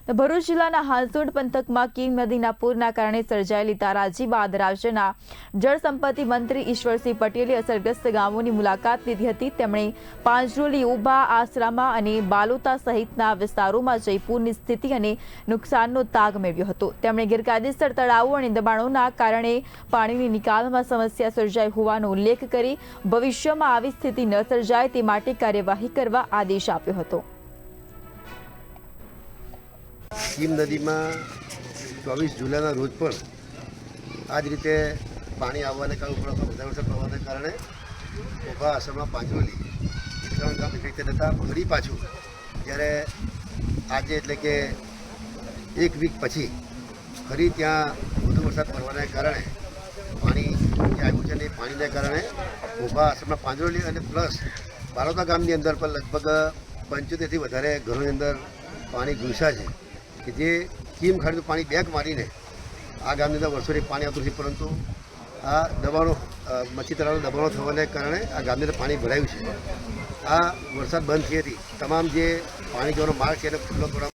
ભરૂચ જિલ્લાના હાંસોડ પંથકમાં કીમ નદીના પૂરના કારણે સર્જાયેલી તારાજી બાદ રાજ્યના જળસંપત્તિ મંત્રી ઈશ્વરસિંહ પટેલે અસરગ્રસ્ત ગામોની મુલાકાત લીધી હતી। તેમણે પાંજરોલી, ઉભા, આસરામા અને બાલોતા સહિતના વિસ્તારોમાં જઈ પૂરની સ્થિતિ અને નુકસાનનો તાગ મેળવ્યો હતો। તેમણે ગેરકાયદેસર તળાવો અને દબાણોના કારણે પાણીની નિકાલમાં સમસ્યા સર્જાઈ હોવાનો ઉલ્લેખ કરી ભવિષ્યમાં આવી સ્થિતિ ન સર્જાય તે માટે કાર્યવાહી કરવા આદેશ આપ્યો હતો। કીમ નદીમાં 24 જુલાઈના રોજ પણ આ જ રીતે પાણી આવવાને કારણે વધારે વરસાદ પડવાને કારણે ઉભા, આસરમાં, પાંજરોલી 3 ગામ ઇફેક્ટેડ હતા। ફરી પાછું જ્યારે આજે એટલે કે 1 વીક પછી ફરી ત્યાં વધુ વરસાદ પડવાને કારણે પાણી આવ્યું છે અને પાણીને કારણે ઉભા, આસરમાં, પાંજરોલી અને પ્લસ બાલોતા ગામની અંદર પણ લગભગ 75થી વધારે ઘરોની અંદર પાણી ઘૂસ્યા છે કે જે કીમ ખાડીનું પાણી બેક મારીને આ ગામની અંદર વર્ષોથી પાણી આવતું નથી, પરંતુ આ દબાણો મચ્છી તળાવના દબાણો થવાને કારણે આ ગામની અંદર પાણી ભરાયું છે। આ વરસાદ બંધ થયેથી તમામ જે પાણી જવાનો માર્ગ છે એને ખુલ્લો કરવા